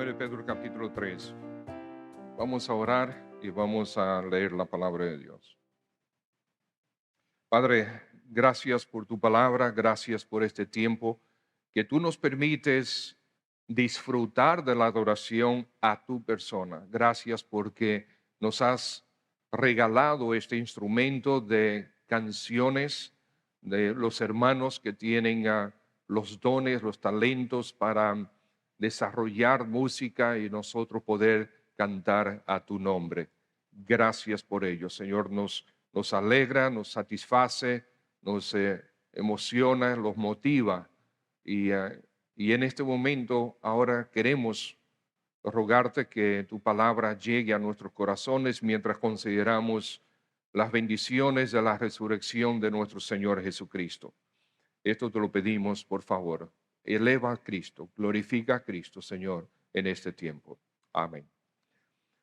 1 Pedro capítulo 3. Vamos a orar y vamos a leer la palabra de Dios. Padre, gracias por tu palabra, gracias por este tiempo que tú nos permites disfrutar de la adoración a tu persona. Gracias porque nos has regalado este instrumento de canciones de los hermanos que tienen los dones, los talentos para desarrollar música y nosotros poder cantar a tu nombre. Gracias por ello, Señor. Nos alegra, nos satisface, nos emociona, los motiva. Y en este momento ahora queremos rogarte que tu palabra llegue a nuestros corazones mientras consideramos las bendiciones de la resurrección de nuestro Señor Jesucristo. Esto te lo pedimos, por favor. Eleva a Cristo, glorifica a Cristo, Señor, en este tiempo. Amén.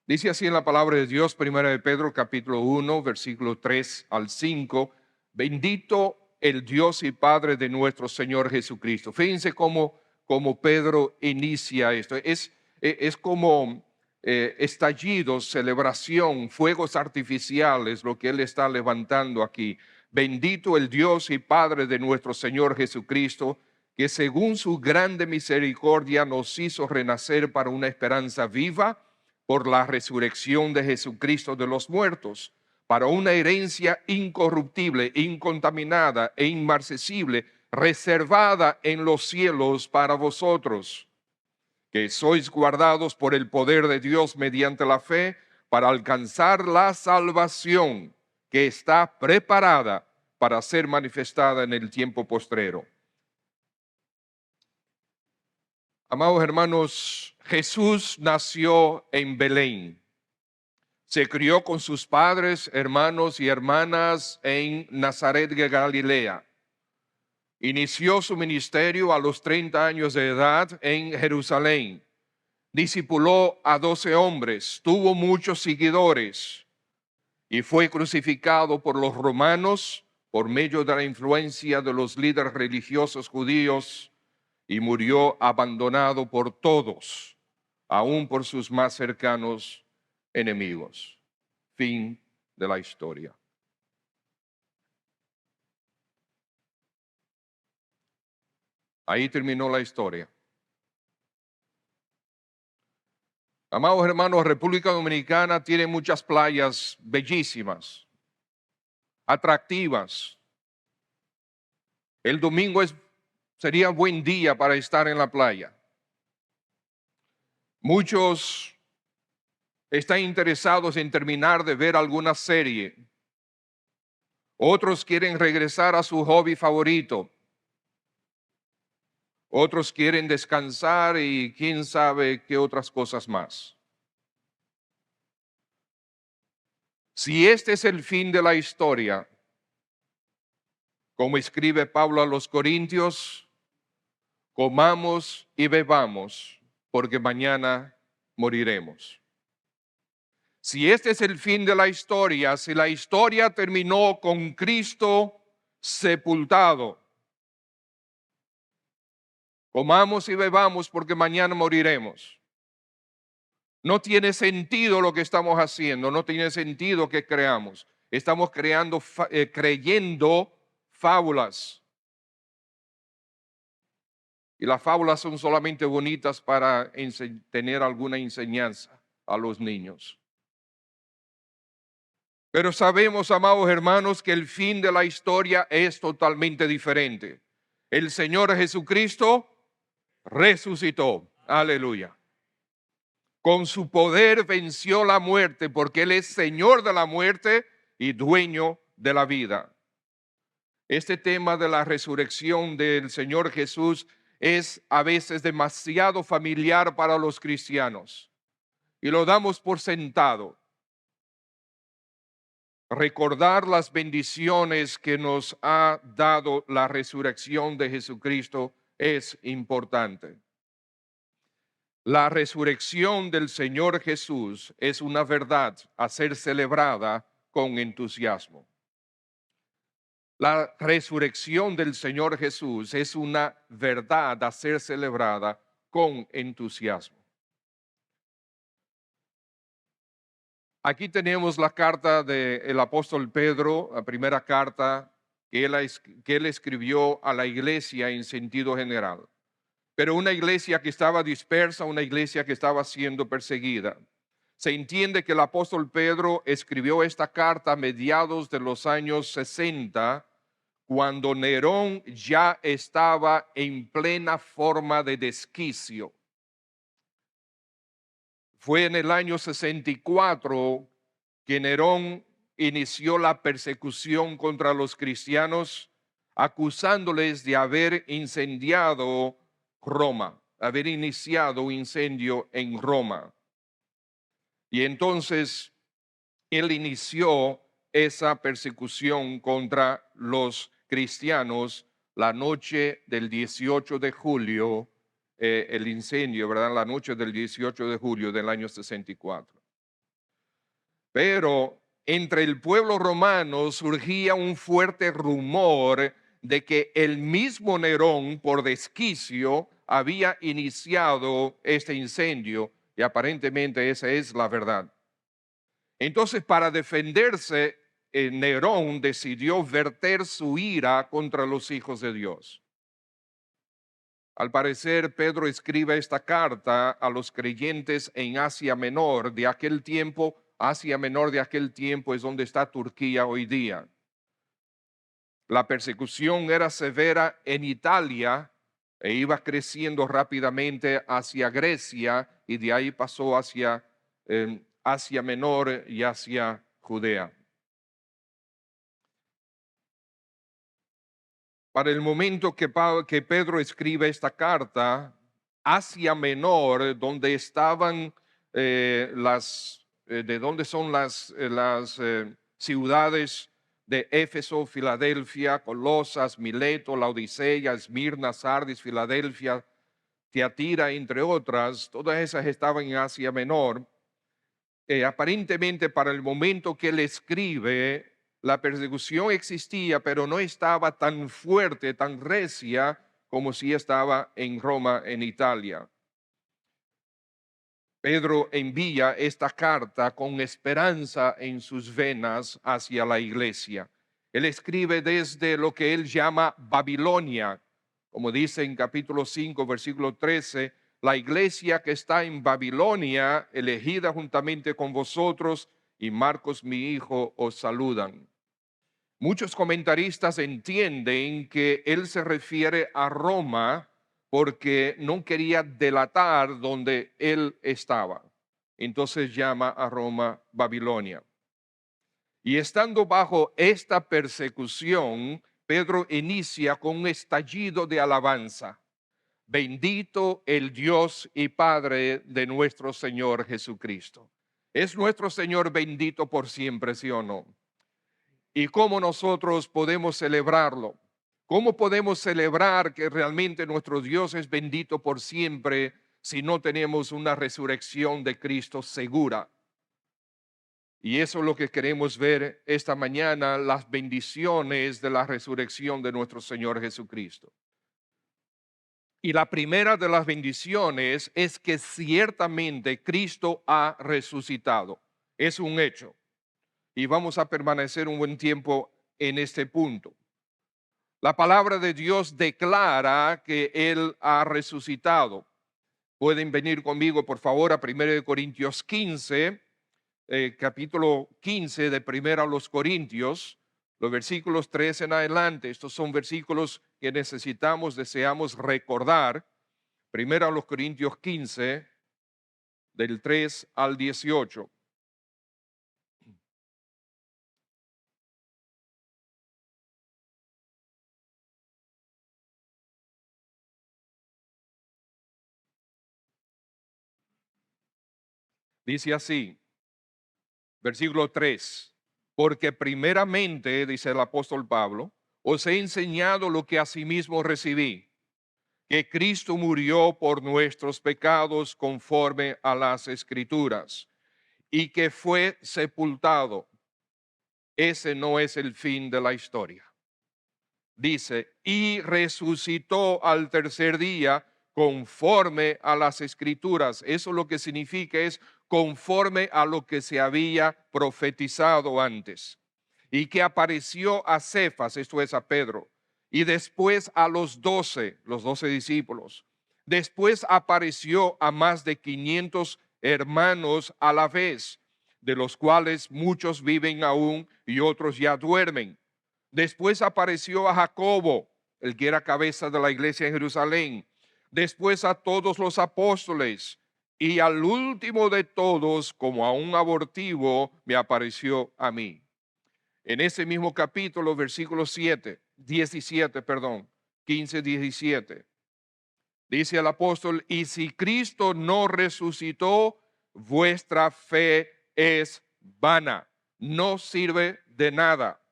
Dice así en la palabra de Dios, 1 Pedro capítulo 1, versículo 3 al 5, bendito el Dios y Padre de nuestro Señor Jesucristo. Fíjense cómo Pedro inicia esto. Es como estallidos, celebración, fuegos artificiales, lo que él está levantando aquí. Bendito el Dios y Padre de nuestro Señor Jesucristo, que según su grande misericordia nos hizo renacer para una esperanza viva por la resurrección de Jesucristo de los muertos, para una herencia incorruptible, incontaminada e inmarcesible, reservada en los cielos para vosotros, que sois guardados por el poder de Dios mediante la fe, para alcanzar la salvación que está preparada para ser manifestada en el tiempo postrero. Amados hermanos, Jesús nació en Belén. Se crió con sus padres, hermanos y hermanas en Nazaret de Galilea. Inició su ministerio a los 30 años de edad en Jerusalén. Discipuló a 12 hombres, tuvo muchos seguidores y fue crucificado por los romanos por medio de la influencia de los líderes religiosos judíos y murió abandonado por todos, aún por sus más cercanos enemigos. Fin de la historia. Ahí terminó la historia. Amados hermanos, República Dominicana tiene muchas playas bellísimas, atractivas. El domingo sería buen día para estar en la playa. Muchos están interesados en terminar de ver alguna serie. Otros quieren regresar a su hobby favorito. Otros quieren descansar y quién sabe qué otras cosas más. Si este es el fin de la historia, como escribe Pablo a los Corintios, comamos y bebamos, porque mañana moriremos. Si este es el fin de la historia, si la historia terminó con Cristo sepultado, comamos y bebamos porque mañana moriremos. No tiene sentido lo que estamos haciendo, no tiene sentido que creamos. Estamos creyendo fábulas. Y las fábulas son solamente bonitas para tener alguna enseñanza a los niños. Pero sabemos, amados hermanos, que el fin de la historia es totalmente diferente. El Señor Jesucristo resucitó. Aleluya. Con su poder venció la muerte, porque Él es Señor de la muerte y dueño de la vida. Este tema de la resurrección del Señor Jesús es a veces demasiado familiar para los cristianos y lo damos por sentado. Recordar las bendiciones que nos ha dado la resurrección de Jesucristo es importante. La resurrección del Señor Jesús es una verdad a ser celebrada con entusiasmo. La resurrección del Señor Jesús es una verdad a ser celebrada con entusiasmo. Aquí tenemos la carta del apóstol Pedro, la primera carta que él escribió a la iglesia en sentido general. Pero una iglesia que estaba dispersa, una iglesia que estaba siendo perseguida. Se entiende que el apóstol Pedro escribió esta carta a mediados de los años 60, cuando Nerón ya estaba en plena forma de desquicio. Fue en el año 64 que Nerón inició la persecución contra los cristianos, acusándoles de haber incendiado Roma, haber iniciado un incendio en Roma. Y entonces él inició esa persecución contra los cristianos la noche del 18 de julio, el incendio, ¿verdad? La noche del 18 de julio del año 64. Pero entre el pueblo romano surgía un fuerte rumor de que el mismo Nerón, por desquicio, había iniciado este incendio, y aparentemente esa es la verdad. Entonces, para defenderse, Nerón decidió verter su ira contra los hijos de Dios. Al parecer, Pedro escribe esta carta a los creyentes en Asia Menor de aquel tiempo. Asia Menor de aquel tiempo es donde está Turquía hoy día. La persecución era severa en Italia e iba creciendo rápidamente hacia Grecia, y de ahí pasó hacia Asia Menor y hacia Judea. Para el momento que Pedro escribe esta carta, Asia Menor, donde estaban de donde son las ciudades de Éfeso, Filadelfia, Colosas, Mileto, Laodicea, Esmirna, Sardis, Filadelfia, Tiatira, entre otras, todas esas estaban en Asia Menor. Aparentemente, para el momento que él escribe, la persecución existía, pero no estaba tan fuerte, tan recia como si estaba en Roma, en Italia. Pedro envía esta carta con esperanza en sus venas hacia la iglesia. Él escribe desde lo que él llama Babilonia, como dice en capítulo 5, versículo 13, la iglesia que está en Babilonia, elegida juntamente con vosotros, y Marcos mi hijo os saludan. Muchos comentaristas entienden que él se refiere a Roma porque no quería delatar donde él estaba. Entonces llama a Roma Babilonia. Y estando bajo esta persecución, Pedro inicia con un estallido de alabanza. Bendito el Dios y Padre de nuestro Señor Jesucristo. ¿Es nuestro Señor bendito por siempre, sí o no? ¿Y cómo nosotros podemos celebrarlo? ¿Cómo podemos celebrar que realmente nuestro Dios es bendito por siempre si no tenemos una resurrección de Cristo segura? Y eso es lo que queremos ver esta mañana, las bendiciones de la resurrección de nuestro Señor Jesucristo. Y la primera de las bendiciones es que ciertamente Cristo ha resucitado. Es un hecho. Y vamos a permanecer un buen tiempo en este punto. La palabra de Dios declara que Él ha resucitado. Pueden venir conmigo, por favor, a 1 Corintios 15, capítulo 15 de 1 Corintios, los versículos 3 en adelante. Estos son versículos que deseamos recordar. 1 Corintios 15, del 3 al 18. Dice así, versículo 3, porque primeramente, dice el apóstol Pablo, os he enseñado lo que asimismo recibí, que Cristo murió por nuestros pecados conforme a las Escrituras, y que fue sepultado. Ese no es el fin de la historia. Dice, y resucitó al tercer día conforme a las Escrituras. Eso lo que significa es conforme a lo que se había profetizado antes, y que apareció a Cefas, esto es a Pedro, y después a los 12 discípulos. Después apareció a más de 500 hermanos a la vez, de los cuales muchos viven aún y otros ya duermen. Después apareció a Jacobo, el que era cabeza de la iglesia en Jerusalén. Después a todos los apóstoles. Y al último de todos, como a un abortivo, me apareció a mí. En ese mismo capítulo, versículo 17, 15, 17. Dice el apóstol: y si Cristo no resucitó, vuestra fe es vana, no sirve de nada.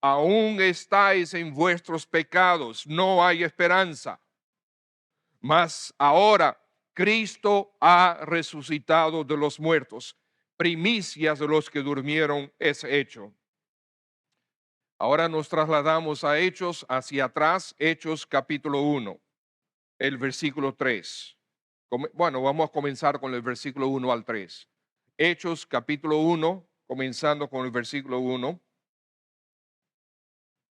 Aún estáis en vuestros pecados, no hay esperanza. Mas ahora Cristo ha resucitado de los muertos, primicias de los que durmieron es hecho. Ahora nos trasladamos a Hechos, hacia atrás, Hechos capítulo 1, el versículo 3. Bueno, vamos a comenzar con el versículo 1 al 3. Hechos capítulo 1, comenzando con el versículo 1.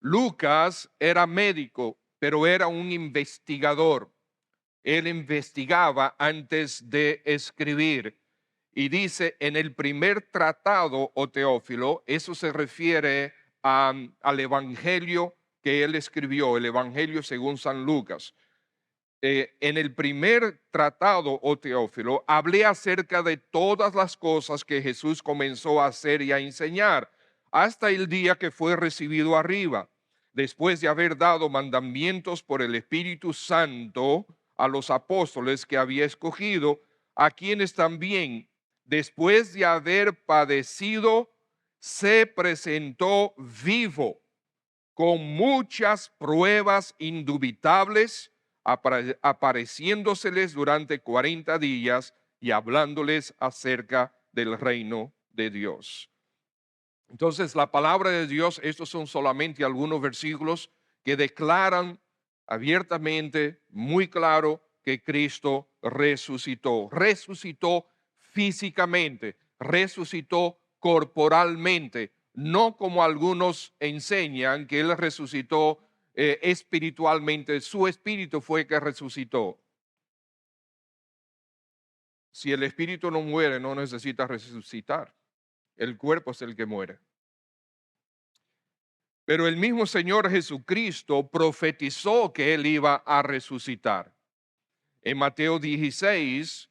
Lucas era médico, pero era un investigador. Él investigaba antes de escribir. Y dice, en el primer tratado, o Teófilo, eso se refiere al evangelio que él escribió, el evangelio según San Lucas. En el primer tratado, o Teófilo, hablé acerca de todas las cosas que Jesús comenzó a hacer y a enseñar hasta el día que fue recibido arriba, después de haber dado mandamientos por el Espíritu Santo a los apóstoles que había escogido, a quienes también, después de haber padecido, se presentó vivo, con muchas pruebas indubitables, apareciéndoseles durante 40 días y hablándoles acerca del reino de Dios. Entonces, la palabra de Dios, estos son solamente algunos versículos que declaran abiertamente, muy claro, que Cristo resucitó. Resucitó físicamente, resucitó corporalmente, no como algunos enseñan que Él resucitó espiritualmente. Su espíritu fue que resucitó. Si el espíritu no muere, no necesita resucitar. El cuerpo es el que muere. Pero el mismo Señor Jesucristo profetizó que Él iba a resucitar. En Mateo 16,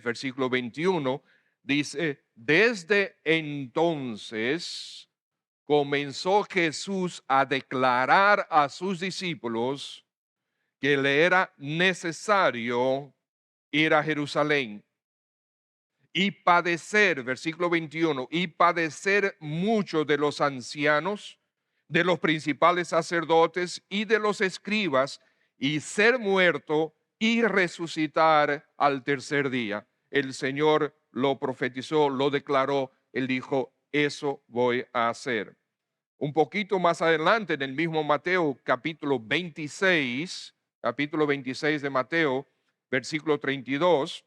versículo 21, dice: desde entonces comenzó Jesús a declarar a sus discípulos que le era necesario ir a Jerusalén y padecer, versículo 21, y padecer mucho de los ancianos, de los principales sacerdotes y de los escribas, y ser muerto y resucitar al tercer día. El Señor lo profetizó, lo declaró. Él dijo: eso voy a hacer. Un poquito más adelante, en el mismo Mateo, capítulo 26 de Mateo, versículo 32,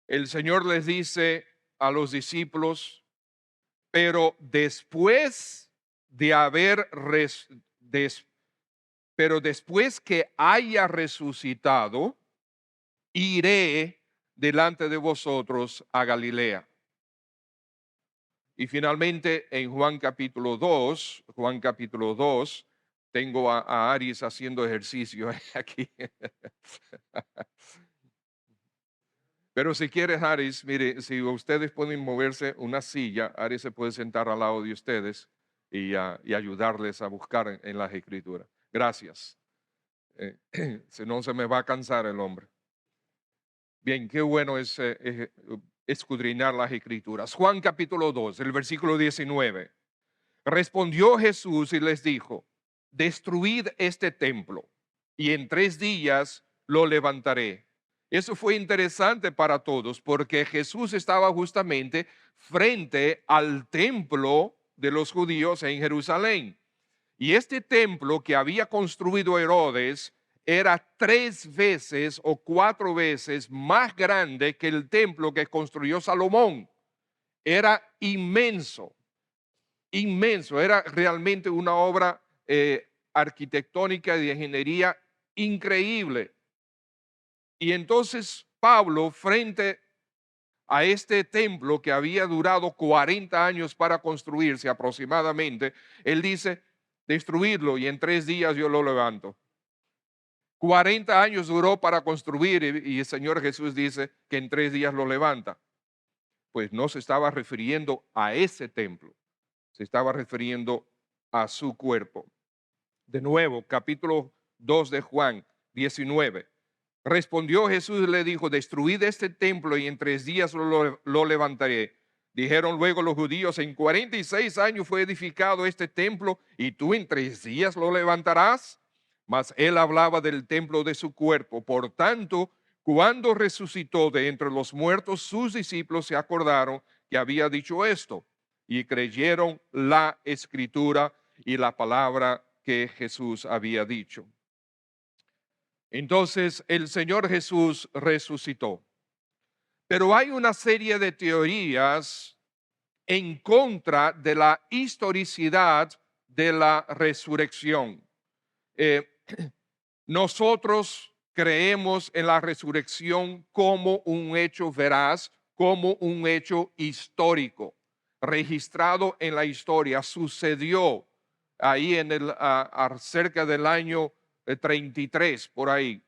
el Señor les dice a los discípulos: pero después que haya resucitado, iré delante de vosotros a Galilea. Y finalmente en Juan capítulo 2, tengo a Aries haciendo ejercicio aquí. Pero si quieres, Aries, mire, si ustedes pueden moverse una silla, Aries se puede sentar al lado de ustedes y ayudarles a buscar en las escrituras. Gracias. Si no, se me va a cansar el hombre. Bien, qué bueno es escudriñar las escrituras. Juan capítulo 2, el versículo 19. Respondió Jesús y les dijo: destruid este templo y en 3 días lo levantaré. Eso fue interesante para todos porque Jesús estaba justamente frente al templo de los judíos en Jerusalén. Y este templo que había construido Herodes era 3 veces o 4 veces más grande que el templo que construyó Salomón. Era inmenso, inmenso. Era realmente una obra arquitectónica y de ingeniería increíble. Y entonces Pablo, frente a este templo que había durado 40 años para construirse aproximadamente, él dice, destruirlo y en 3 días yo lo levanto. 40 años duró para construir y el Señor Jesús dice que en 3 días lo levanta. Pues no se estaba refiriendo a ese templo, se estaba refiriendo a su cuerpo. De nuevo, capítulo 2 de Juan 19. Respondió Jesús y le dijo, destruid este templo y en 3 días lo levantaré. Dijeron luego los judíos, en 46 años fue edificado este templo y tú en 3 días lo levantarás. Mas él hablaba del templo de su cuerpo. Por tanto, cuando resucitó de entre los muertos, sus discípulos se acordaron que había dicho esto y creyeron la escritura y la palabra que Jesús había dicho. Entonces el Señor Jesús resucitó. Pero hay una serie de teorías en contra de la historicidad de la resurrección. Eh, Nosotros creemos en la resurrección como un hecho veraz, como un hecho histórico, registrado en la historia. Sucedió ahí cerca del año 33, por ahí.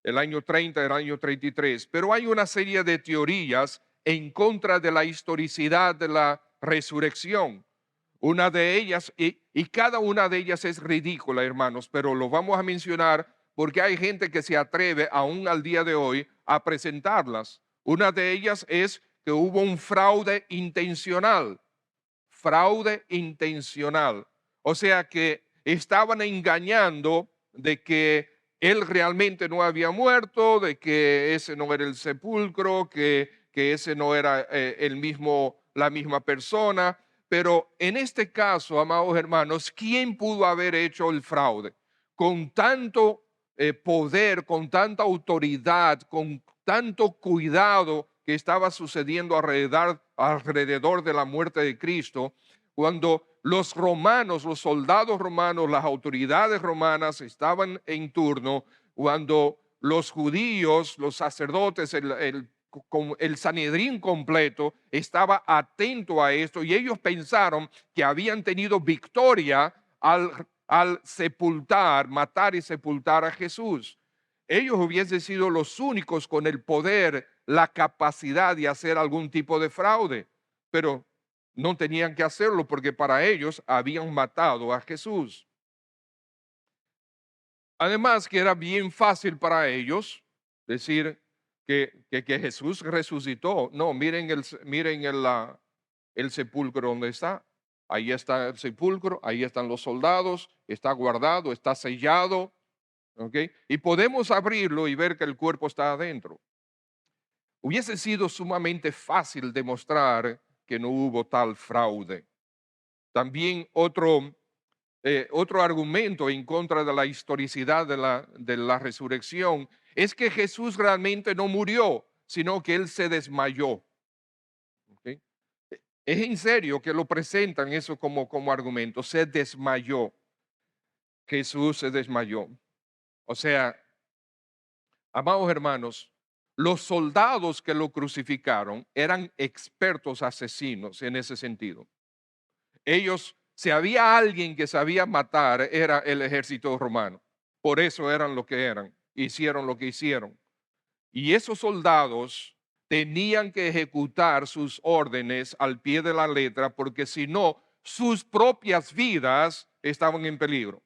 El año 30, el año 33. Pero hay una serie de teorías en contra de la historicidad de la resurrección. Una de ellas, y cada una de ellas es ridícula, hermanos, pero lo vamos a mencionar porque hay gente que se atreve aún al día de hoy a presentarlas. Una de ellas es que hubo un fraude intencional. Fraude intencional. O sea que estaban engañando de que él realmente no había muerto, de que ese no era el sepulcro, que ese no era la misma persona. Pero en este caso, amados hermanos, ¿quién pudo haber hecho el fraude? Con tanto poder, con tanta autoridad, con tanto cuidado que estaba sucediendo alrededor de la muerte de Cristo, cuando los romanos, los soldados romanos, las autoridades romanas estaban en turno, cuando los judíos, los sacerdotes, el Sanedrín completo estaba atento a esto y ellos pensaron que habían tenido victoria al sepultar, matar y sepultar a Jesús. Ellos hubiesen sido los únicos con el poder, la capacidad de hacer algún tipo de fraude, pero no tenían que hacerlo porque para ellos habían matado a Jesús. Además que era bien fácil para ellos decir que Jesús resucitó. No, miren el sepulcro donde está. Ahí está el sepulcro, ahí están los soldados, está guardado, está sellado. ¿Okay? Y podemos abrirlo y ver que el cuerpo está adentro. Hubiese sido sumamente fácil demostrar que no hubo tal fraude. También otro argumento en contra de la historicidad de la resurrección es que Jesús realmente no murió, sino que él se desmayó. ¿Okay? Es en serio que lo presentan eso como argumento, se desmayó. Jesús se desmayó. O sea, amados hermanos, los soldados que lo crucificaron eran expertos asesinos en ese sentido. Ellos, si había alguien que sabía matar, era el ejército romano. Por eso eran lo que eran, hicieron lo que hicieron. Y esos soldados tenían que ejecutar sus órdenes al pie de la letra, porque si no, sus propias vidas estaban en peligro.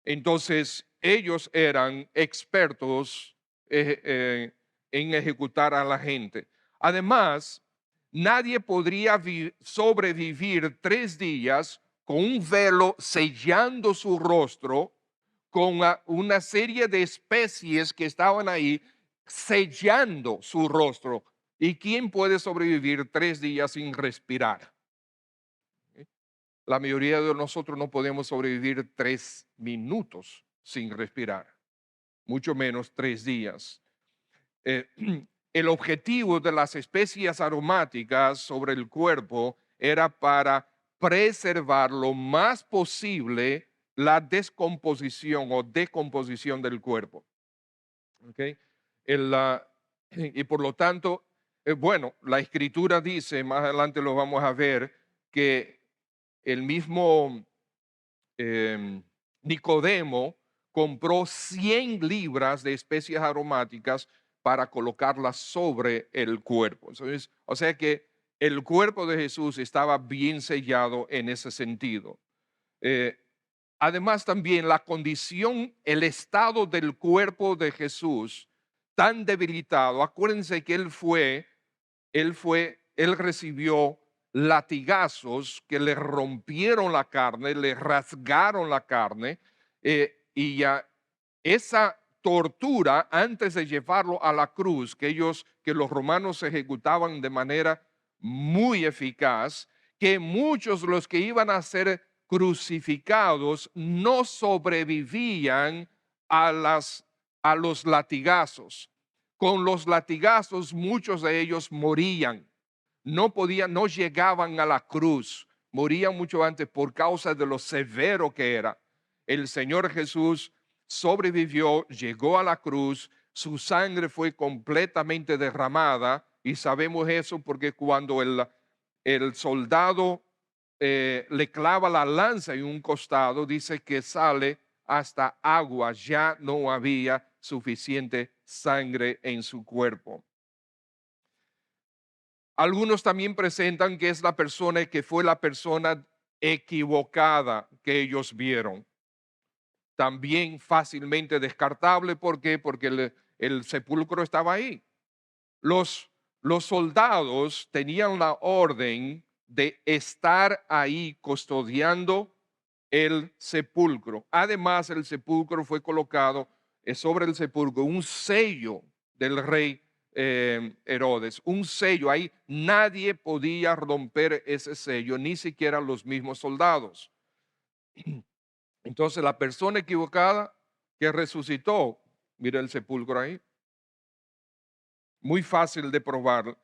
Entonces, ellos eran expertos en ejecutar a la gente. Además, nadie podría sobrevivir 3 días con un velo sellando su rostro, con una serie de especies que estaban ahí sellando su rostro. ¿Y quién puede sobrevivir 3 días sin respirar? La mayoría de nosotros no podemos sobrevivir 3 minutos sin respirar, mucho menos 3 días. Eh, el objetivo de las especias aromáticas sobre el cuerpo era para preservar lo más posible la descomposición o decomposición del cuerpo. ¿Ok? Y por lo tanto, bueno, la escritura dice, más adelante lo vamos a ver, que el mismo eh, Nicodemo compró 100 libras de especias aromáticas para colocarlas sobre el cuerpo. Entonces, o sea que el cuerpo de Jesús estaba bien sellado en ese sentido. Eh, Además también la condición, el estado del cuerpo de Jesús tan debilitado. Acuérdense que él recibió latigazos que le rompieron la carne, le rasgaron la carne, y ya esa tortura antes de llevarlo a la cruz, que los romanos ejecutaban de manera muy eficaz, que muchos de los que iban a ser crucificados no sobrevivían a los latigazos. Con los latigazos muchos de ellos morían, no llegaban a la cruz, morían mucho antes por causa de lo severo que era. El Señor Jesús sobrevivió, llegó a la cruz, su sangre fue completamente derramada, y sabemos eso porque cuando el soldado le clava la lanza en un costado, dice que sale hasta agua, ya no había suficiente sangre en su cuerpo. Algunos también presentan que es la persona que fue la persona equivocada que ellos vieron. También fácilmente descartable. ¿Por qué? Porque el sepulcro estaba ahí. Los soldados tenían la orden de estar ahí custodiando el sepulcro. Además, el sepulcro fue colocado sobre el sepulcro un sello del rey Herodes, un sello. Ahí nadie podía romper ese sello, ni siquiera los mismos soldados. Entonces, la persona equivocada que resucitó, mira el sepulcro ahí, muy fácil de probar.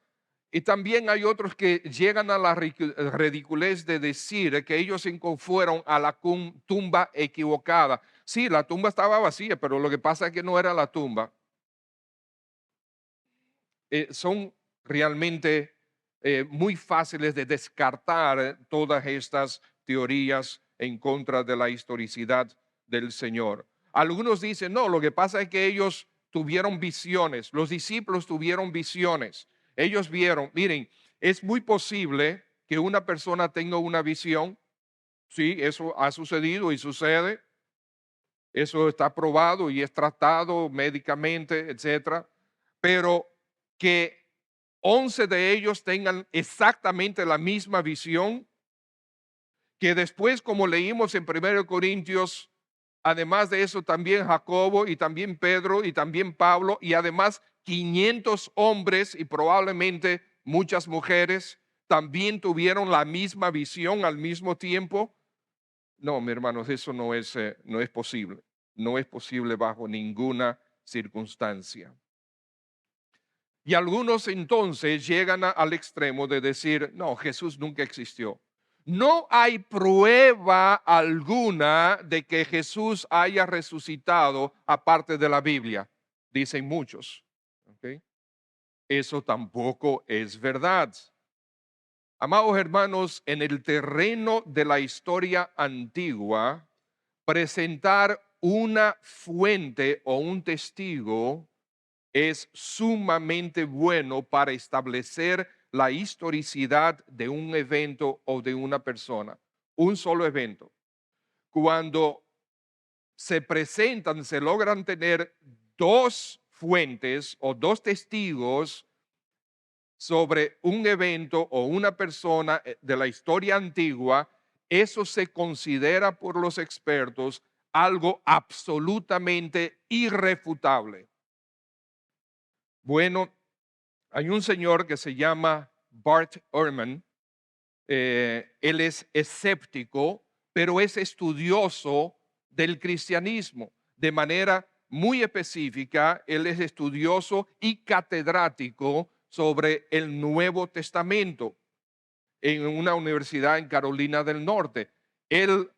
Y también hay otros que llegan a la ridiculez de decir que ellos se fueron a la tumba equivocada. Sí, la tumba estaba vacía, pero lo que pasa es que no era la tumba. Son realmente muy fáciles de descartar todas estas teorías en contra de la historicidad del Señor. Algunos dicen, no, lo que pasa es que ellos tuvieron visiones, los discípulos tuvieron visiones. Ellos vieron, miren, es muy posible que una persona tenga una visión. Sí, eso ha sucedido y sucede. Eso está probado y es tratado médicamente, etcétera. Pero que 11 de ellos tengan exactamente la misma visión, que después, como leímos en 1 Corintios, además de eso también Jacobo y también Pedro y también Pablo, y además 500 hombres y probablemente muchas mujeres también tuvieron la misma visión al mismo tiempo. No, mis hermanos, eso no es posible. No es posible bajo ninguna circunstancia. Y algunos entonces llegan al extremo de decir, no, Jesús nunca existió. No hay prueba alguna de que Jesús haya resucitado aparte de la Biblia, dicen muchos. ¿Okay? Eso tampoco es verdad. Amados hermanos, en el terreno de la historia antigua, presentar una fuente o un testigo es sumamente bueno para establecer la historicidad de un evento o de una persona. Un solo evento. Cuando se presentan, se logran tener dos fuentes o dos testigos sobre un evento o una persona de la historia antigua, eso se considera por los expertos algo absolutamente irrefutable. Bueno, hay un señor que se llama Bart Ehrman. Él es escéptico, pero es estudioso del cristianismo. de manera muy específica. Él es estudioso y catedrático sobre el Nuevo Testamento en una universidad en Carolina del Norte. Él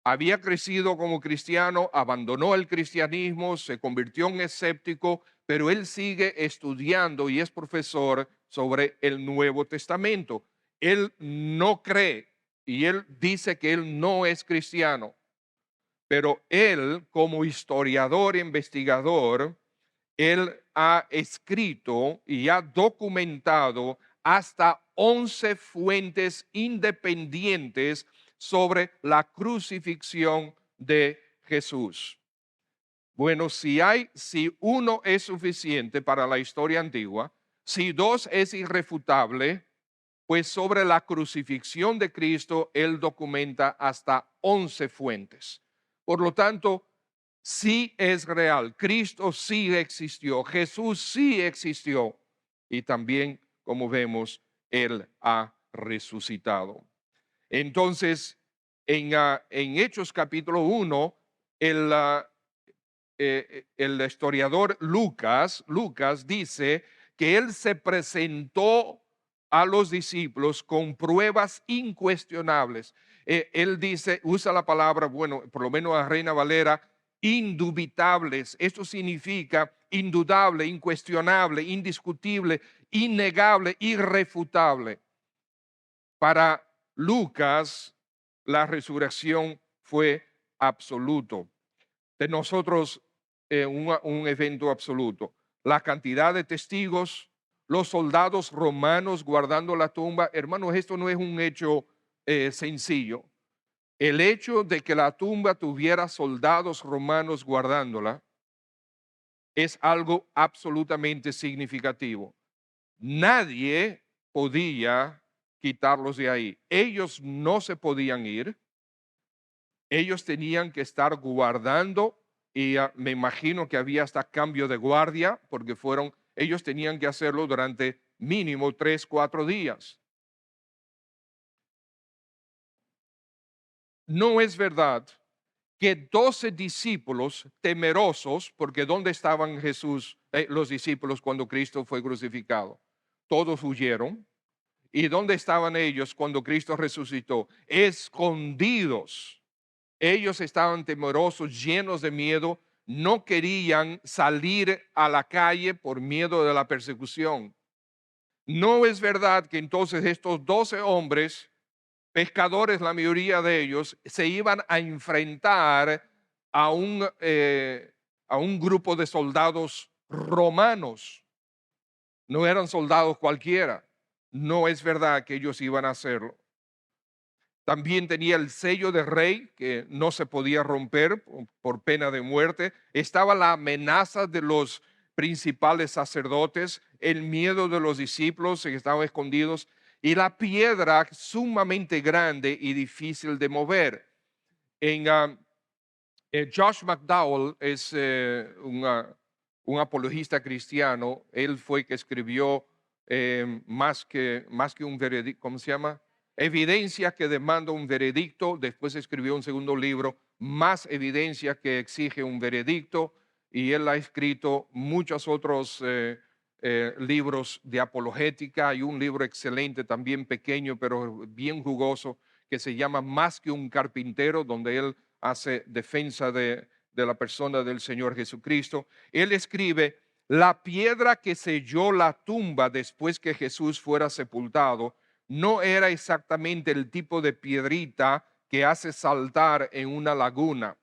había crecido como cristiano, abandonó el cristianismo, se convirtió en escéptico, pero él sigue estudiando y es profesor sobre el Nuevo Testamento. Él no cree y él dice que él no es cristiano, pero él como historiador e investigador, él ha escrito y ha documentado hasta 11 fuentes independientes sobre la crucifixión de Jesús. Bueno, si uno es suficiente para la historia antigua, si dos es irrefutable, pues sobre la crucifixión de Cristo él documenta hasta 11 fuentes. Por lo tanto, sí es real, Cristo sí existió, Jesús sí existió y también, como vemos, Él ha resucitado. Entonces, en Hechos capítulo 1, el historiador Lucas dice que Él se presentó a los discípulos con pruebas incuestionables. Él dice, usa la palabra, bueno, por lo menos a Reina Valera, indubitables. Esto significa indudable, incuestionable, indiscutible, innegable, irrefutable. Para Lucas, la resurrección fue absoluto. De nosotros, un evento absoluto. La cantidad de testigos, los soldados romanos guardando la tumba. Hermanos, esto no es un hecho sencillo. El hecho de que la tumba tuviera soldados romanos guardándola es algo absolutamente significativo. Nadie podía quitarlos de ahí. Ellos no se podían ir. Ellos tenían que estar guardando y me imagino que había hasta cambio de guardia porque ellos tenían que hacerlo durante mínimo 3, 4 días. No es verdad que 12 discípulos temerosos, porque ¿dónde estaban los discípulos cuando Cristo fue crucificado? Todos huyeron. ¿Y dónde estaban ellos cuando Cristo resucitó? Escondidos. Ellos estaban temerosos, llenos de miedo, no querían salir a la calle por miedo de la persecución. No es verdad que entonces estos 12 hombres, pescadores, la mayoría de ellos, se iban a enfrentar a un grupo de soldados romanos. No eran soldados cualquiera. No es verdad que ellos iban a hacerlo. También tenía el sello de rey que no se podía romper por pena de muerte. Estaba la amenaza de los principales sacerdotes, el miedo de los discípulos que estaban escondidos y la piedra sumamente grande y difícil de mover. Josh McDowell es un apologista cristiano. Él fue que escribió más que un veredicto, ¿cómo se llama? Evidencia que demanda un veredicto. Después escribió un segundo libro, Más evidencia que exige un veredicto. Y él ha escrito muchos otros libros de apologética. Hay un libro excelente, también pequeño, pero bien jugoso, que se llama Más que un carpintero, donde él hace defensa de la persona del Señor Jesucristo. Él escribe: la piedra que selló la tumba después que Jesús fuera sepultado no era exactamente el tipo de piedrita que hace saltar en una laguna.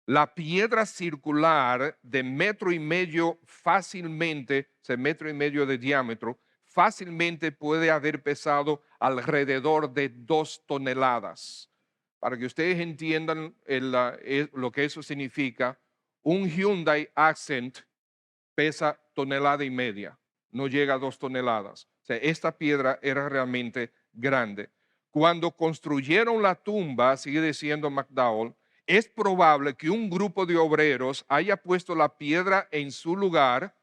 La piedra circular de 1,5 metros fácilmente, o 1,5 metros de diámetro, fácilmente puede haber pesado alrededor de 2 toneladas. Para que ustedes entiendan lo que eso significa, un Hyundai Accent pesa 1,5 toneladas, no llega a 2 toneladas. O sea, esta piedra era realmente grande. Cuando construyeron la tumba, sigue diciendo McDowell, es probable que un grupo de obreros haya puesto la piedra en su lugar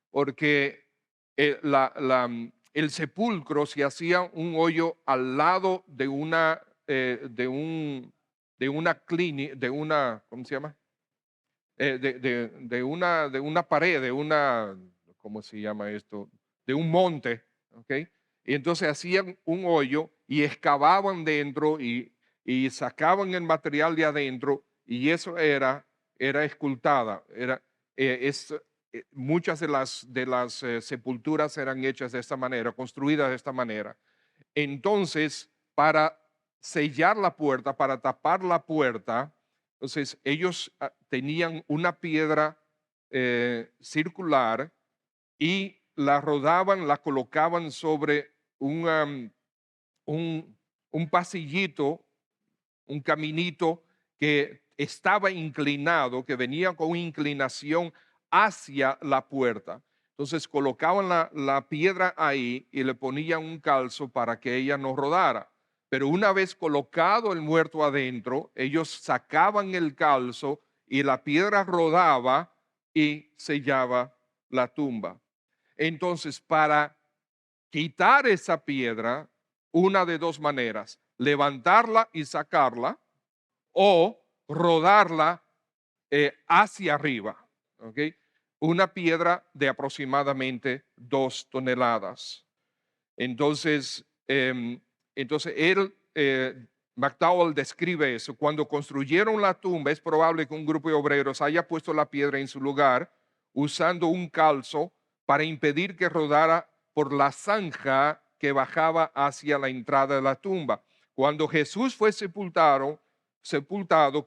porque el sepulcro se hacía un hoyo al lado de una clínica, ¿cómo se llama? de una pared, ¿cómo se llama esto? De un monte, ¿ok? Y entonces hacían un hoyo y excavaban dentro y sacaban el material de adentro y eso era escultada, muchas de las sepulturas eran hechas de esta manera, construidas de esta manera. Entonces, para sellar la puerta, para tapar la puerta, entonces ellos tenían una piedra circular y la rodaban, la colocaban sobre un, un pasillito, un caminito que estaba inclinado, que venía con inclinación hacia la puerta. Entonces colocaban la piedra ahí y le ponían un calzo para que ella no rodara. Pero una vez colocado el muerto adentro, ellos sacaban el calzo y la piedra rodaba y sellaba la tumba. Entonces, para quitar esa piedra, una de dos maneras: levantarla y sacarla, o rodarla hacia arriba. ¿Ok? Una piedra de aproximadamente 2 toneladas. Entonces, él, McDowell describe eso. Cuando construyeron la tumba, es probable que un grupo de obreros haya puesto la piedra en su lugar usando un calzo para impedir que rodara por la zanja que bajaba hacia la entrada de la tumba. Cuando Jesús fue sepultado,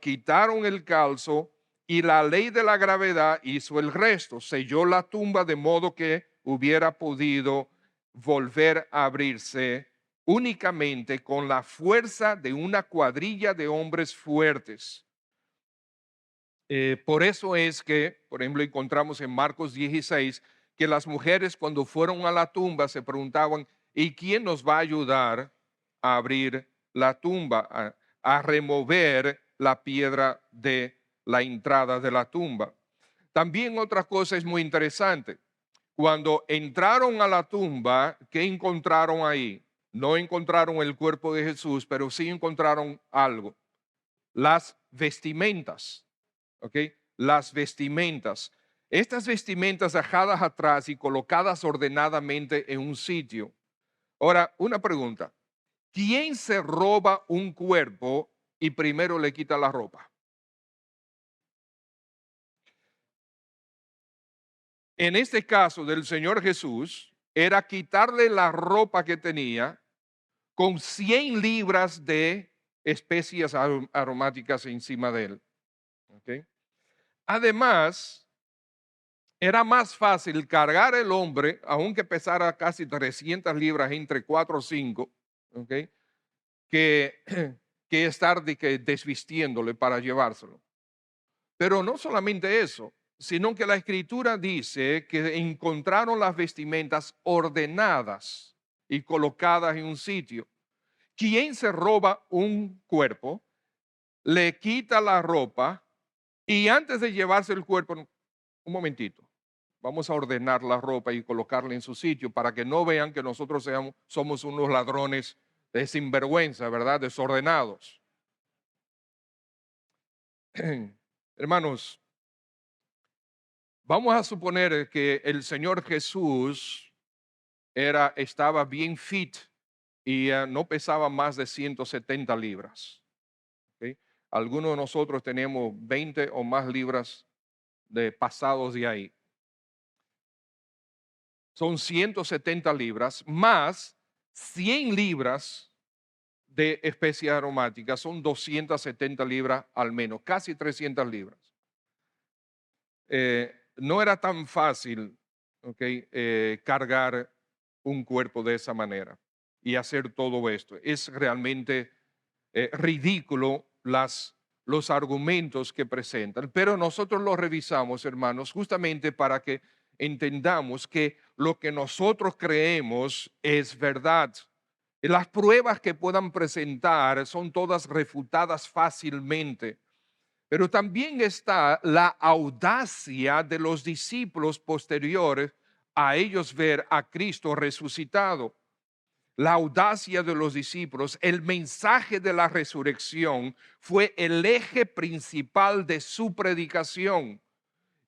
quitaron el calzo y la ley de la gravedad hizo el resto. Selló la tumba de modo que hubiera podido volver a abrirse únicamente con la fuerza de una cuadrilla de hombres fuertes. Por eso es que, por ejemplo, encontramos en Marcos 16 que las mujeres cuando fueron a la tumba se preguntaban: ¿y quién nos va a ayudar a abrir la tumba, a remover la piedra de la entrada de la tumba? También otra cosa es muy interesante. Cuando entraron a la tumba, ¿qué encontraron ahí? No encontraron el cuerpo de Jesús, pero sí encontraron algo: las vestimentas. ¿Ok? Las vestimentas. Estas vestimentas dejadas atrás y colocadas ordenadamente en un sitio. Ahora, una pregunta: ¿quién se roba un cuerpo y primero le quita la ropa? En este caso del Señor Jesús, era quitarle la ropa que tenía con 100 libras de especias aromáticas encima de él. ¿Ok? Además, era más fácil cargar el hombre, aunque pesara casi 300 libras, entre 4 o 5, ¿ok? que, que estar desvistiéndole para llevárselo. Pero no solamente eso, sino que la escritura dice que encontraron las vestimentas ordenadas y colocadas en un sitio. Quien se roba un cuerpo, le quita la ropa y antes de llevarse el cuerpo, un momentito, vamos a ordenar la ropa y colocarla en su sitio para que no vean que nosotros somos unos ladrones de sinvergüenza, ¿verdad? Desordenados. Hermanos, vamos a suponer que el Señor Jesús estaba bien fit y no pesaba más de 170 libras. ¿Ok? Algunos de nosotros tenemos 20 o más libras de pasados de ahí. Son 170 libras más 100 libras de especias aromáticas, son 270 libras al menos, casi 300 libras. No era tan fácil, ¿okay? Cargar un cuerpo de esa manera y hacer todo esto. Es realmente ridículo los argumentos que presentan, pero nosotros los revisamos, hermanos, justamente para que entendamos que lo que nosotros creemos es verdad. Las pruebas que puedan presentar son todas refutadas fácilmente, pero también está la audacia de los discípulos posteriores a ellos ver a Cristo resucitado. la audacia de los discípulos, el mensaje de la resurrección fue el eje principal de su predicación.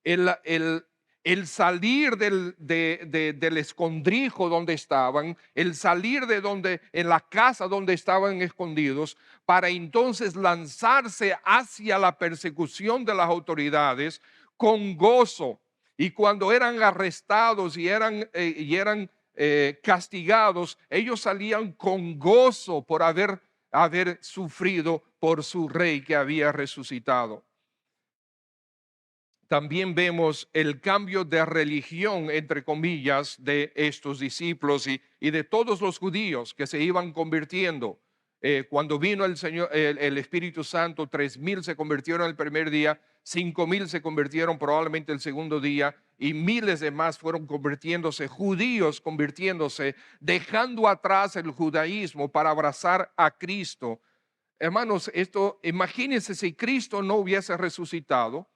El, el- el salir del escondrijo donde estaban, el salir de donde, en la casa donde estaban escondidos, para entonces lanzarse hacia la persecución de las autoridades con gozo. Y cuando eran arrestados y eran castigados, ellos salían con gozo por haber sufrido por su rey que había resucitado. También vemos el cambio de religión, entre comillas, de estos discípulos y de todos los judíos que se iban convirtiendo. Cuando vino el Señor, el Espíritu Santo, 3,000 se convirtieron el primer día, 5,000 se convirtieron probablemente el segundo día y miles de más fueron convirtiéndose, judíos convirtiéndose, dejando atrás el judaísmo para abrazar a Cristo. Hermanos, imagínense si Cristo no hubiese resucitado.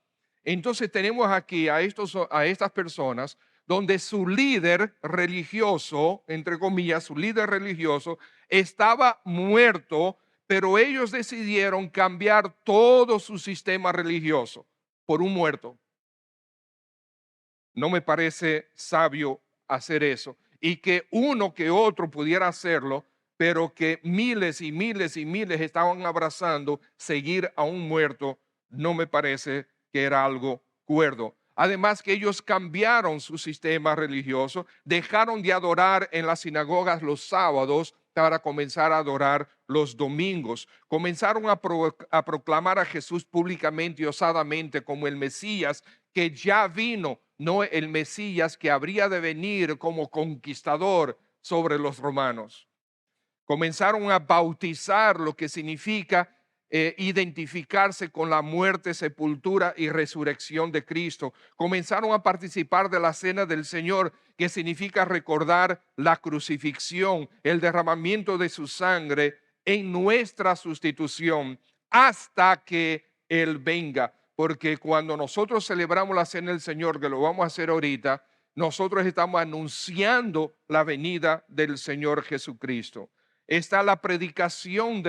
Entonces tenemos aquí a estas personas donde su líder religioso, entre comillas, su líder religioso estaba muerto, pero ellos decidieron cambiar todo su sistema religioso por un muerto. No me parece sabio hacer eso. Y que uno que otro pudiera hacerlo, pero que miles y miles y miles estaban abrazando seguir a un muerto, no me parece que era algo cuerdo. Además que ellos cambiaron su sistema religioso, dejaron de adorar en las sinagogas los sábados para comenzar a adorar los domingos. Comenzaron a proclamar a Jesús públicamente y osadamente como el Mesías que ya vino, no el Mesías que habría de venir como conquistador sobre los romanos. Comenzaron a bautizar, lo que significa identificarse con la muerte, sepultura y resurrección de Cristo. Comenzaron a participar de la cena del Señor, que significa recordar la crucifixión, el derramamiento de su sangre en nuestra sustitución hasta que Él venga. Porque cuando nosotros celebramos la cena del Señor, que lo vamos a hacer ahorita, nosotros estamos anunciando la venida del Señor Jesucristo. Está la predicación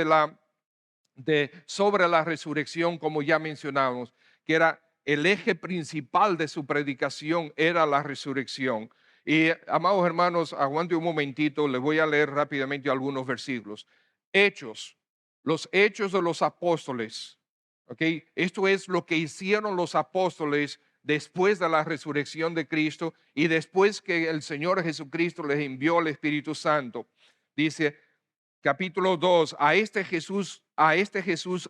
sobre la resurrección, como ya mencionamos, que era el eje principal de su predicación, era la resurrección. Y amados hermanos, aguante un momentito, les voy a leer rápidamente algunos versículos. Hechos, los hechos de los apóstoles. ¿Ok? Esto es lo que hicieron los apóstoles después de la resurrección de Cristo y después que el Señor Jesucristo les envió el Espíritu Santo. Dice, capítulo 2, a este Jesús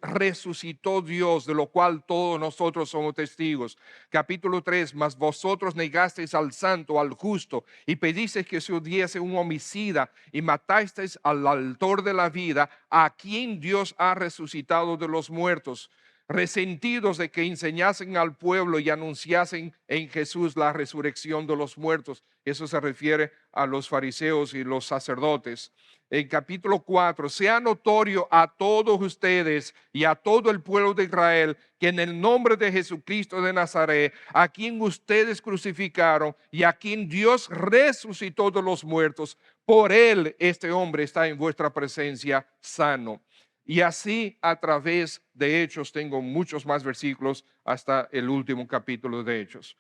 resucitó Dios, de lo cual todos nosotros somos testigos. Capítulo 3, mas vosotros negasteis al santo, al justo, y pedisteis que se odiese un homicida, y matasteis al autor de la vida, a quien Dios ha resucitado de los muertos, resentidos de que enseñasen al pueblo y anunciasen en Jesús la resurrección de los muertos. Eso se refiere a los fariseos y los sacerdotes. En capítulo 4, sea notorio a todos ustedes y a todo el pueblo de Israel que en el nombre de Jesucristo de Nazaret, a quien ustedes crucificaron y a quien Dios resucitó de los muertos, por él este hombre está en vuestra presencia sano. Y así a través de Hechos, tengo muchos más versículos hasta el último capítulo de Hechos.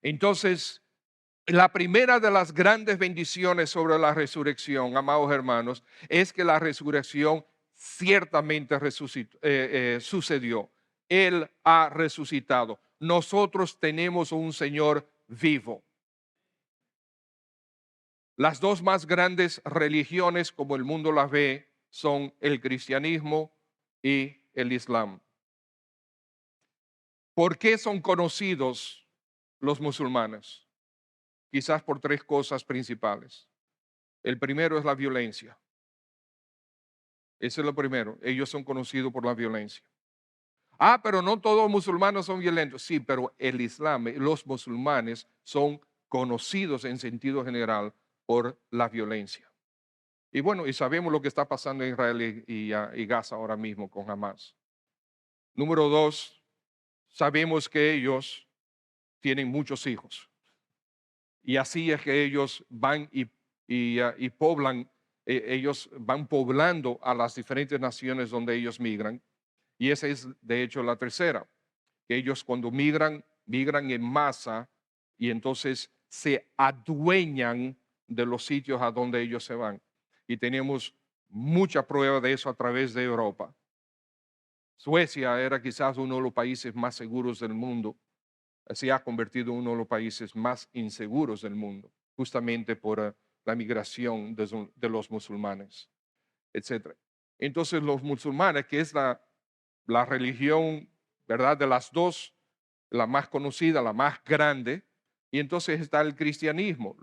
Entonces, la primera de las grandes bendiciones sobre la resurrección, amados hermanos, es que la resurrección ciertamente sucedió. Él ha resucitado. Nosotros tenemos un Señor vivo. Las dos más grandes religiones, como el mundo las ve, son el cristianismo y el islam. ¿Por qué son conocidos los musulmanes? Quizás por tres cosas principales. El primero es la violencia. Ese es lo primero. Ellos son conocidos por la violencia. Ah, pero no todos los musulmanes son violentos. Sí, pero el Islam, los musulmanes son conocidos en sentido general por la violencia. Y bueno, y sabemos lo que está pasando en Israel y Gaza ahora mismo con Hamas. Número dos, sabemos que ellos tienen muchos hijos. Y así es que ellos van y y poblan, ellos van poblando a las diferentes naciones donde ellos migran. Y esa es, de hecho, la tercera, que ellos cuando migran, migran en masa y entonces se adueñan de los sitios a donde ellos se van. Y tenemos mucha prueba de eso a través de Europa. Suecia era quizás uno de los países más seguros del mundo. Se ha convertido en uno de los países más inseguros del mundo, justamente por la migración de los musulmanes, etcétera. Entonces los musulmanes, que es la religión, ¿verdad? De las dos, la más conocida, la más grande, y entonces está el cristianismo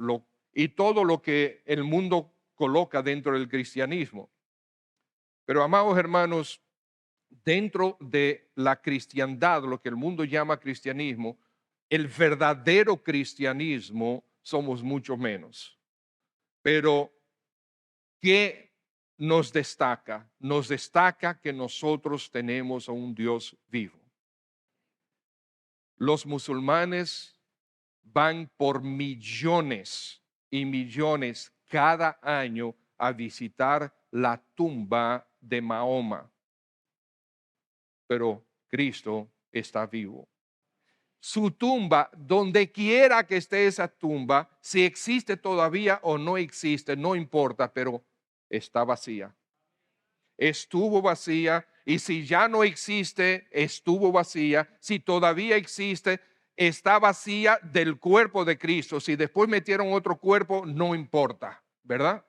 y todo lo que el mundo coloca dentro del cristianismo. Pero amados hermanos, dentro de la cristiandad, lo que el mundo llama cristianismo, el verdadero cristianismo somos mucho menos. Pero, ¿qué nos destaca? Nos destaca que nosotros tenemos a un Dios vivo. Los musulmanes van por millones y millones cada año a visitar la tumba de Mahoma. Pero Cristo está vivo. Su tumba, donde quiera que esté esa tumba, si existe todavía o no existe, no importa, pero está vacía. Estuvo vacía, y si ya no existe, estuvo vacía. Si todavía existe, está vacía del cuerpo de Cristo. Si después metieron otro cuerpo, no importa, ¿verdad?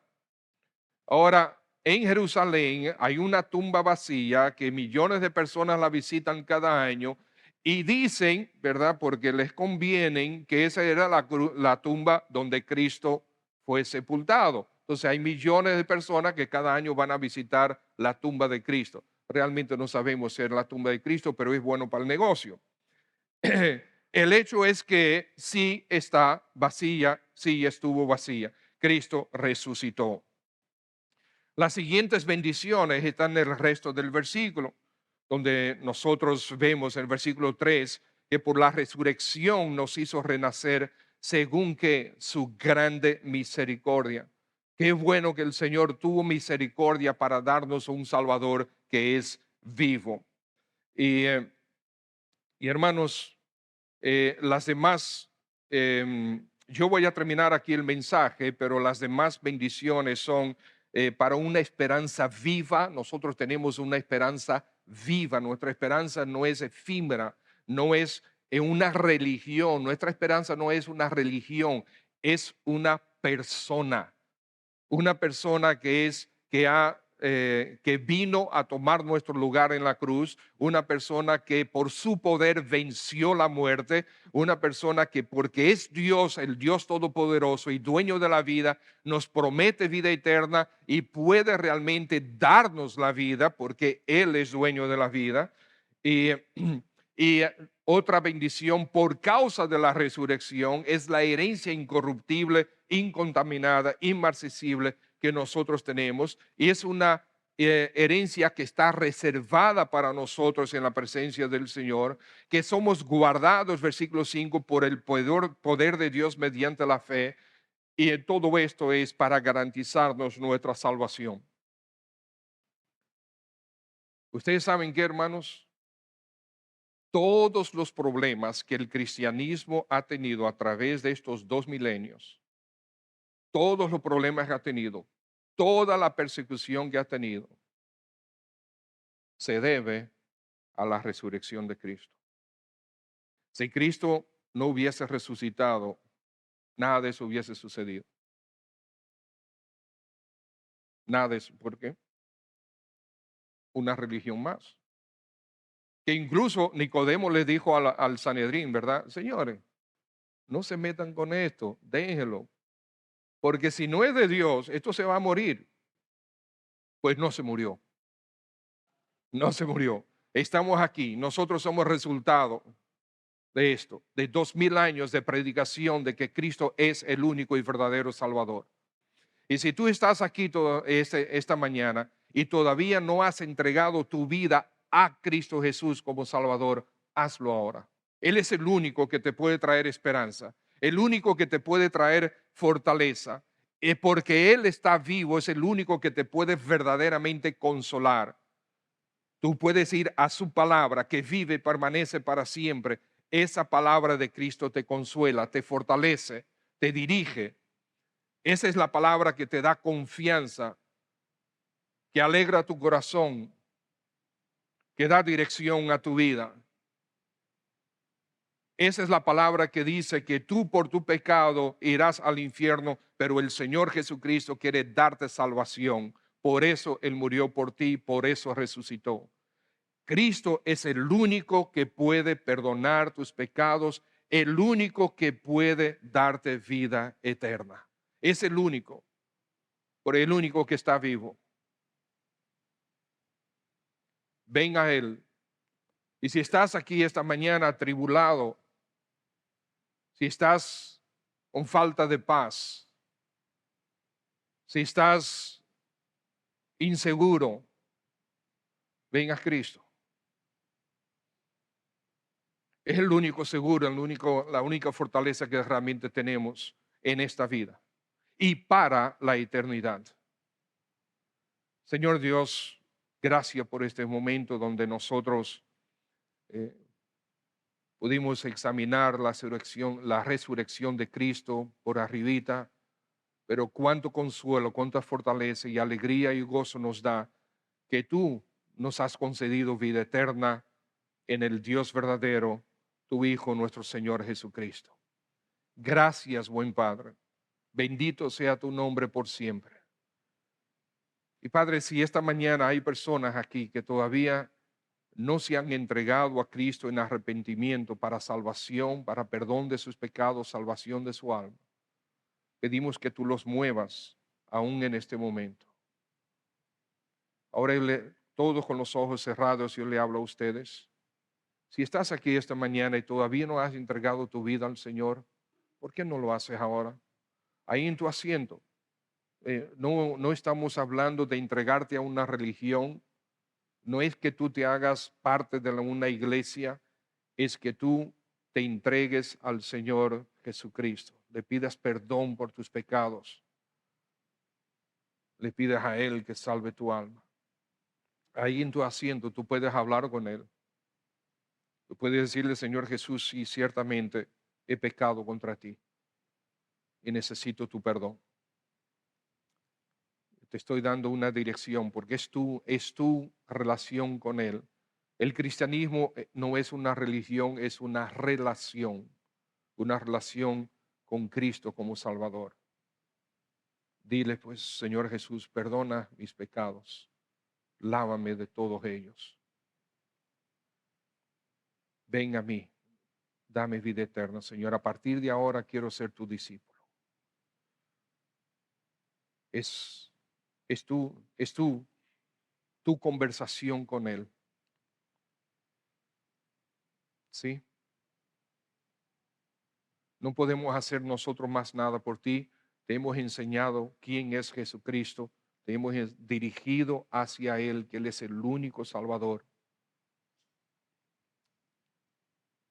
Ahora, en Jerusalén hay una tumba vacía que millones de personas la visitan cada año y dicen, ¿verdad? Porque les conviene que esa era la tumba donde Cristo fue sepultado. Entonces hay millones de personas que cada año van a visitar la tumba de Cristo. Realmente no sabemos si era la tumba de Cristo, pero es bueno para el negocio. El hecho es que sí está vacía, sí estuvo vacía. Cristo resucitó. Las siguientes bendiciones están en el resto del versículo, donde nosotros vemos en el versículo 3 que por la resurrección nos hizo renacer según que su grande misericordia. Qué bueno que el Señor tuvo misericordia para darnos un Salvador que es vivo. Y hermanos, las demás, yo voy a terminar aquí el mensaje, pero las demás bendiciones son para una esperanza viva. Nosotros tenemos una esperanza viva. Nuestra esperanza no es efímera, no es en una religión. Nuestra esperanza no es una religión, es una persona que vino a tomar nuestro lugar en la cruz, una persona que por su poder venció la muerte, una persona que porque es Dios, el Dios todopoderoso y dueño de la vida, nos promete vida eterna y puede realmente darnos la vida porque Él es dueño de la vida. Y, y otra bendición por causa de la resurrección es la herencia incorruptible, incontaminada, inmarcesible que nosotros tenemos, y es una herencia que está reservada para nosotros en la presencia del Señor, que somos guardados, versículo 5, por el poder de Dios mediante la fe, y todo esto es para garantizarnos nuestra salvación. Ustedes saben que, hermanos, todos los problemas que el cristianismo ha tenido a través de estos 2 milenios, todos los problemas que ha tenido, toda la persecución que ha tenido, se debe a la resurrección de Cristo. Si Cristo no hubiese resucitado, nada de eso hubiese sucedido. Nada de eso. ¿Por qué? Una religión más. Que incluso Nicodemo le dijo al Sanedrín, ¿verdad? Señores, no se metan con esto, déjenlo. Porque si no es de Dios, esto se va a morir. Pues no se murió. No se murió. Estamos aquí. Nosotros somos resultado de esto, de 2000 años de predicación de que Cristo es el único y verdadero Salvador. Y si tú estás aquí esta mañana y todavía no has entregado tu vida a Cristo Jesús como Salvador, hazlo ahora. Él es el único que te puede traer esperanza, el único que te puede traer fortaleza, porque Él está vivo, es el único que te puede verdaderamente consolar. Tú puedes ir a su palabra que vive y permanece para siempre. Esa palabra de Cristo te consuela, te fortalece, te dirige. Esa es la palabra que te da confianza, que alegra tu corazón, que da dirección a tu vida. Esa es la palabra que dice que tú por tu pecado irás al infierno, pero el Señor Jesucristo quiere darte salvación. Por eso Él murió por ti, por eso resucitó. Cristo es el único que puede perdonar tus pecados, el único que puede darte vida eterna. Es el único, por el único que está vivo. Ven a Él. Y si estás aquí esta mañana atribulado, si estás con falta de paz, si estás inseguro, ven a Cristo. Es el único seguro, la única fortaleza que realmente tenemos en esta vida y para la eternidad. Señor Dios, gracias por este momento donde nosotros eh, pudimos examinar la resurrección de Cristo por arribita, pero cuánto consuelo, cuánta fortaleza y alegría y gozo nos da que tú nos has concedido vida eterna en el Dios verdadero, tu Hijo, nuestro Señor Jesucristo. Gracias, buen Padre. Bendito sea tu nombre por siempre. Y Padre, si esta mañana hay personas aquí que todavía no se han entregado a Cristo en arrepentimiento para salvación, para perdón de sus pecados, salvación de su alma, pedimos que tú los muevas aún en este momento. Ahora todos con los ojos cerrados, yo le hablo a ustedes. Si estás aquí esta mañana y todavía no has entregado tu vida al Señor, ¿por qué no lo haces ahora? Ahí en tu asiento. No estamos hablando de entregarte a una religión. No es que tú te hagas parte de una iglesia, es que tú te entregues al Señor Jesucristo. Le pidas perdón por tus pecados. Le pidas a Él que salve tu alma. Ahí en tu asiento tú puedes hablar con Él. Tú puedes decirle, Señor Jesús, sí, ciertamente he pecado contra ti y necesito tu perdón. Te estoy dando una dirección porque es tu relación con Él. El cristianismo no es una religión, es una relación con Cristo como Salvador. Dile pues, Señor Jesús, perdona mis pecados, lávame de todos ellos. Ven a mí, dame vida eterna, Señor. A partir de ahora quiero ser tu discípulo. Es, tu conversación con Él. ¿Sí? No podemos hacer nosotros más nada por ti. Te hemos enseñado quién es Jesucristo. Te hemos dirigido hacia Él, que Él es el único Salvador.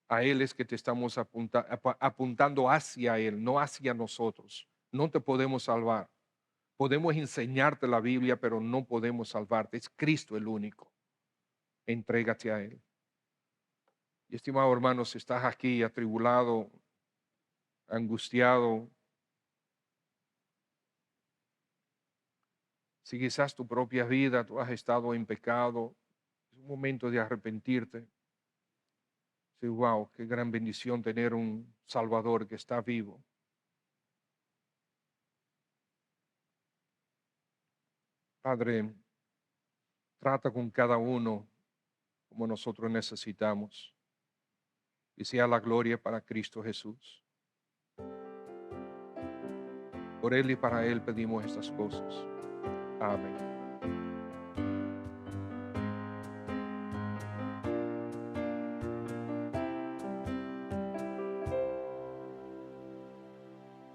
A Él es que te estamos apuntando hacia Él, no hacia nosotros. No te podemos salvar. Podemos enseñarte la Biblia, pero no podemos salvarte. Es Cristo el único. Entrégate a Él. Y estimado hermano, si estás aquí atribulado, angustiado, si quizás tu propia vida, tú has estado en pecado, es un momento de arrepentirte. Sí, wow, qué gran bendición tener un Salvador que está vivo. Padre, trata con cada uno como nosotros necesitamos. Y sea la gloria para Cristo Jesús. Por Él y para Él pedimos estas cosas. Amén.